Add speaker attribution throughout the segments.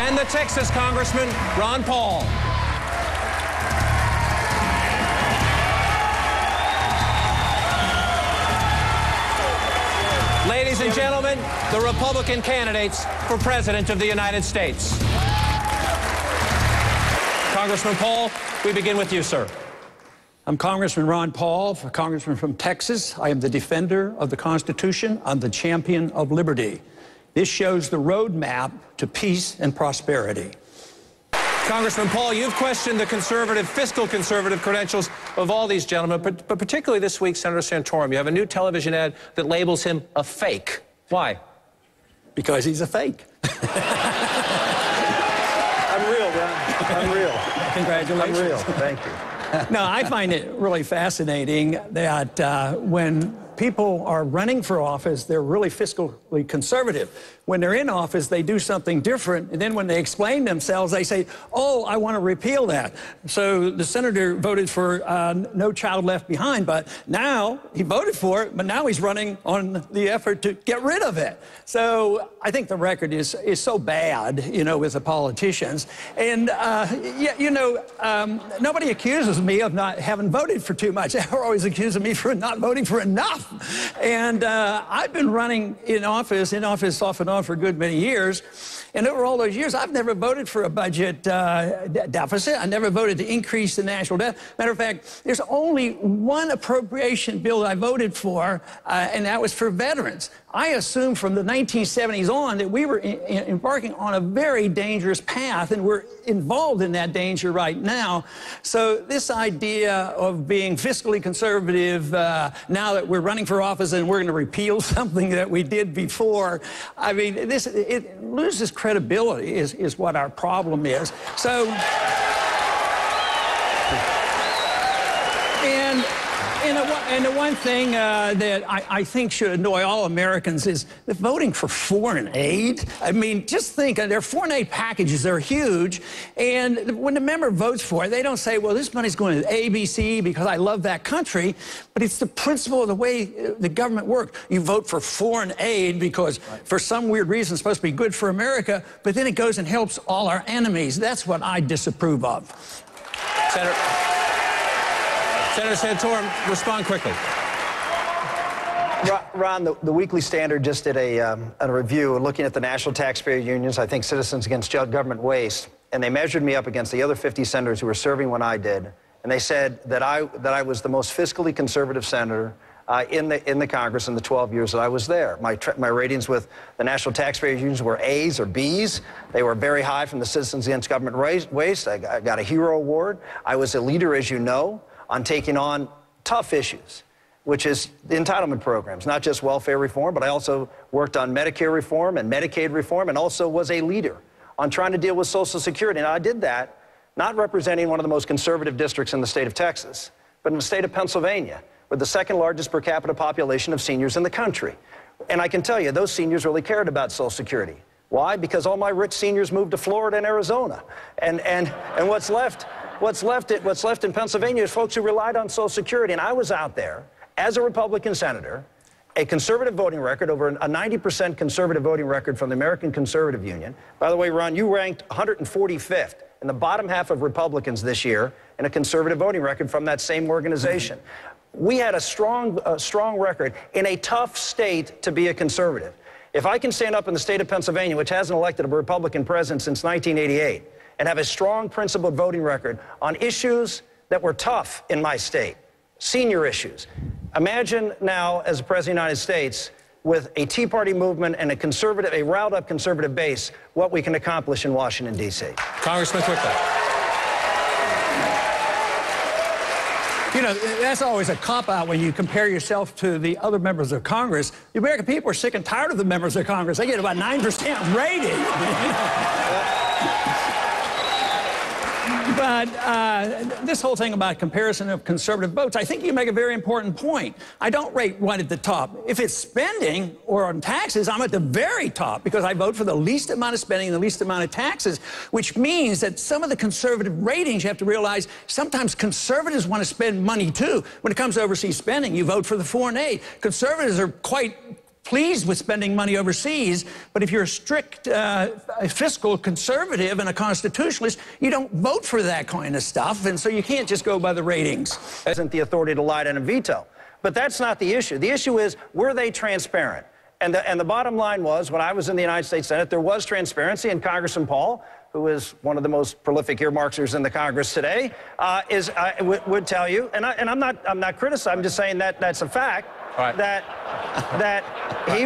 Speaker 1: And the Texas Congressman, Ron Paul. Ladies and gentlemen, the Republican candidates for President of the United States. Congressman Paul, we begin with you, sir.
Speaker 2: I'm Congressman Ron Paul, Congressman from Texas. I am the defender of the Constitution. I'm the champion of liberty. This shows the roadmap to peace and prosperity.
Speaker 1: Congressman Paul, you've questioned the fiscal conservative credentials of all these gentlemen, but particularly this week, Senator Santorum. You have a new television ad that labels him a fake. Why?
Speaker 2: Because he's a fake.
Speaker 3: I'm real, Ron. I'm real.
Speaker 2: Congratulations.
Speaker 3: I'm real. Thank you.
Speaker 2: No, I find it really fascinating that when people are running for office, they're really fiscally conservative. When they're in office, they do something different. And then when they explain themselves, they say, oh, I want to repeal that. So the senator voted for No Child Left Behind, but now he voted for it, but now he's running on the effort to get rid of it. So I think the record is so bad, you know, with the politicians. And, nobody accuses me of not having voted for too much. They're always accusing me for not voting for enough. And I've been running in office off and on for a good many years. And over all those years, I've never voted for a budget deficit. I never voted to increase the national debt. Matter of fact, there's only one appropriation bill that I voted for, and that was for veterans. I assumed from the 1970s on that we were embarking on a very dangerous path, and we're involved in that danger right now. So this idea of being fiscally conservative now that we're running for office and we're going to repeal something that we did before, I mean, it loses credibility is what our problem is. So, and the one thing that I think should annoy all Americans is the voting for foreign aid. I mean, just think, their foreign aid packages are huge, and when the member votes for it, they don't say, well, this money's going to ABC because I love that country, but it's the principle of the way the government works. You vote for foreign aid because for some weird reason it's supposed to be good for America, but then it goes and helps all our enemies. That's what I disapprove of.
Speaker 1: Senator Santorum, respond quickly.
Speaker 3: Ron, the Weekly Standard just did a review looking at the national taxpayer unions, I think Citizens Against Government Waste, and they measured me up against the other 50 senators who were serving when I did, and they said that I was the most fiscally conservative senator in the Congress in the 12 years that I was there. My ratings with the national taxpayer unions were A's or B's. They were very high from the Citizens Against Government Waste. I got a Hero Award. I was a leader, as you know, on taking on tough issues, which is the entitlement programs, not just welfare reform, but I also worked on Medicare reform and Medicaid reform, and also was a leader on trying to deal with Social Security. And I did that not representing one of the most conservative districts in the state of Texas, but in the state of Pennsylvania, with the second largest per capita population of seniors in the country. And I can tell you, those seniors really cared about Social Security. Why? Because all my rich seniors moved to Florida and Arizona. And what's left in Pennsylvania is folks who relied on Social Security. And I was out there as a Republican senator, a conservative voting record, over a 90% conservative voting record from the American Conservative Union. By the way, Ron, you ranked 145th in the bottom half of Republicans this year in a conservative voting record from that same organization. We had a strong record in a tough state to be a conservative. If I can stand up in the state of Pennsylvania, which hasn't elected a Republican president since 1988, and have a strong principled voting record on issues that were tough in my state, senior issues. Imagine now, as the President of the United States, with a Tea Party movement and a riled-up conservative base, what we can accomplish in Washington, D.C.
Speaker 1: Congressman, quickly.
Speaker 2: You know, that's always a cop-out when you compare yourself to the other members of Congress. The American people are sick and tired of the members of Congress. They get about 9% rating. But this whole thing about comparison of conservative votes, I think you make a very important point. I don't rate one at the top. If it's spending or on taxes, I'm at the very top because I vote for the least amount of spending and the least amount of taxes, which means that some of the conservative ratings, you have to realize, sometimes conservatives want to spend money too. When it comes to overseas spending, you vote for the foreign aid. Conservatives are quite pleased with spending money overseas, but if you're a strict fiscal conservative and a constitutionalist, you don't vote for that kind of stuff, and so you can't just go by the ratings.
Speaker 3: Isn't the authority to lie and veto. But that's not the issue. The issue is, were they transparent? And the bottom line was, when I was in the United States Senate, there was transparency, and Congressman Paul, who is one of the most prolific earmarkers in the Congress today, would tell you, and I'm not criticizing, I'm just saying that that's a fact,
Speaker 1: right,
Speaker 3: that he.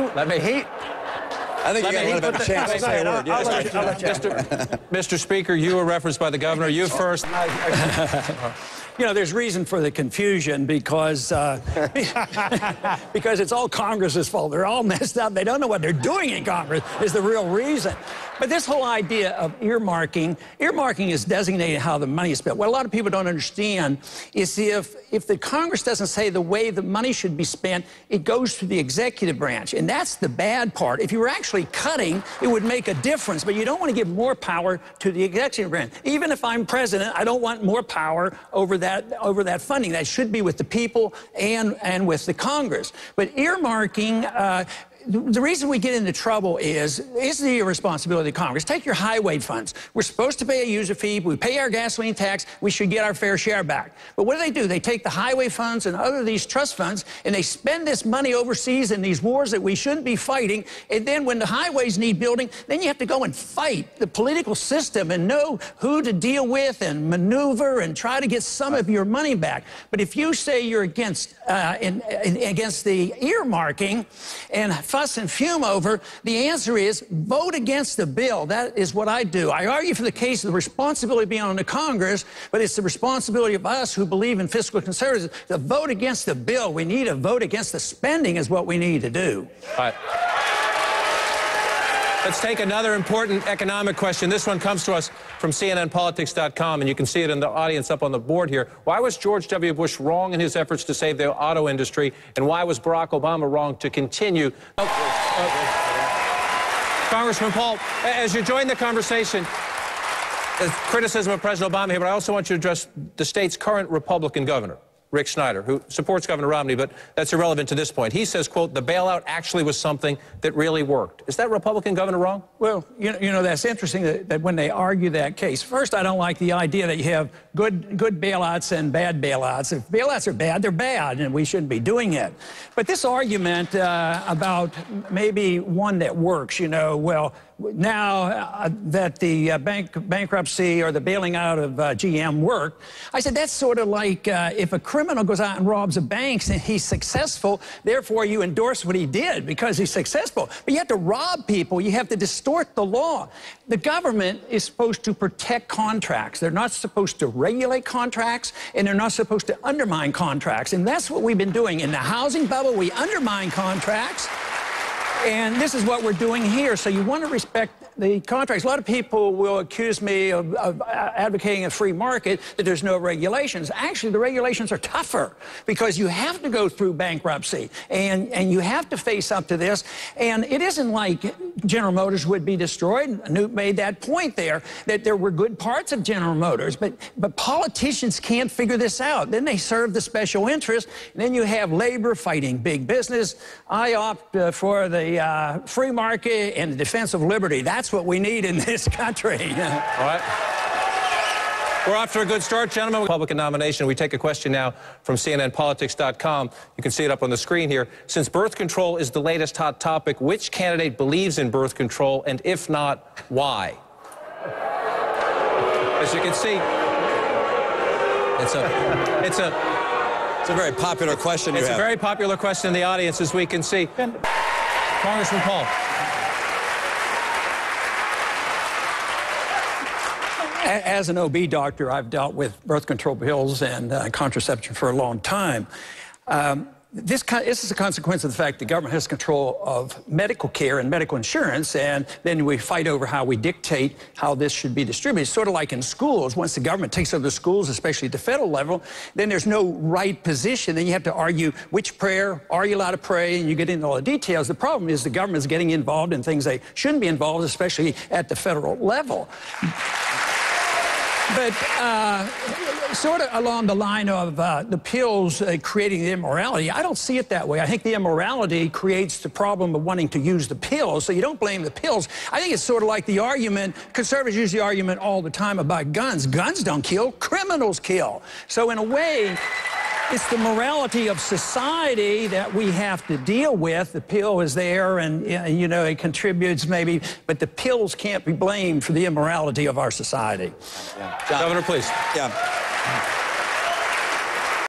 Speaker 4: I think you got a chance to say a word.
Speaker 3: I'll let you.
Speaker 1: Mr. Speaker, you were referenced by the governor. You first.
Speaker 2: You know, there's reason for the confusion because because it's all Congress's fault. They're all messed up. They don't know what they're doing in Congress is the real reason. But this whole idea of earmarking is designating how the money is spent. What a lot of people don't understand is if the Congress doesn't say the way the money should be spent, it goes to the executive branch. And that's the bad part. If you were actually cutting, it would make a difference. But you don't want to give more power to the executive branch. Even if I'm president, I don't want more power over that funding. That should be with the people and with the Congress. But earmarking, the reason we get into trouble is the irresponsibility of Congress. Take your highway funds. We're supposed to pay a user fee. We pay our gasoline tax. We should get our fair share back. But what do? They take the highway funds and other these trust funds, and they spend this money overseas in these wars that we shouldn't be fighting. And then when the highways need building, then you have to go and fight the political system and know who to deal with and maneuver and try to get some of your money back. But if you say you're against the earmarking and fuss and fume over, the answer is vote against the bill. That is what I do. I argue for the case of the responsibility being on the Congress, but it's the responsibility of us who believe in fiscal conservatism to vote against the bill. We need to vote against the spending is what we need to do.
Speaker 1: All right. Let's take another important economic question. This one comes to us from CNNPolitics.com, and you can see it in the audience up on the board here. Why was George W. Bush wrong in his efforts to save the auto industry, and why was Barack Obama wrong to continue? Congressman Paul, as you join the conversation, criticism of President Obama here, but I also want you to address the state's current Republican governor, Rick Snyder, who supports Governor Romney, but that's irrelevant to this point. He says, quote, the bailout actually was something that really worked. Is that Republican governor wrong?
Speaker 2: Well, you know that's interesting that when they argue that case. First, I don't like the idea that you have good bailouts and bad bailouts. If bailouts are bad, they're bad, and we shouldn't be doing it. But this argument about maybe one that works, you know, well, now that the bankruptcy or the bailing out of GM worked, I said that's sort of like if a criminal goes out and robs a bank and he's successful, therefore you endorse what he did because he's successful. But you have to rob people. You have to distort the law. The government is supposed to protect contracts. They're not supposed to regulate contracts, and they're not supposed to undermine contracts. And that's what we've been doing. In the housing bubble, we undermine contracts. And this is what we're doing here. So you want to respect the contracts. A lot of people will accuse me of advocating a free market, that there's no regulations. Actually, the regulations are tougher because you have to go through bankruptcy and you have to face up to this. And it isn't like General Motors would be destroyed. Newt made that point there, that there were good parts of General Motors, but politicians can't figure this out. Then they serve the special interest, and then you have labor fighting big business. I opt for the free market and the defense of liberty. That's what we need in this country.
Speaker 1: All right. We're off to a good start, gentlemen. Republican nomination. We take a question now from CNNPolitics.com. You can see it up on the screen here. Since birth control is the latest hot topic, which candidate believes in birth control, and if not, why? As you can see, it's a
Speaker 4: very popular question.
Speaker 1: It's a very popular question in the audience, as we can see. Congressman Paul.
Speaker 2: As an OB doctor, I've dealt with birth control pills and contraception for a long time. This is a consequence of the fact the government has control of medical care and medical insurance, and then we fight over how we dictate how this should be distributed. Sort of like in schools, once the government takes over the schools, especially at the federal level, then there's no right position. Then you have to argue which prayer, are you allowed to pray, and you get into all the details. The problem is the government is getting involved in things they shouldn't be involved, especially at the federal level. sort of along the line of the pills creating the immorality, I don't see it that way. I think the immorality creates the problem of wanting to use the pills, so you don't blame the pills. I think it's sort of like the argument, conservatives use the argument all the time about guns. Guns don't kill, criminals kill. So in a way, it's the morality of society that we have to deal with. The pill is there, and you know, it contributes maybe, but the pills can't be blamed for the immorality of our society.
Speaker 4: Yeah.
Speaker 1: Governor, please.
Speaker 4: Yeah.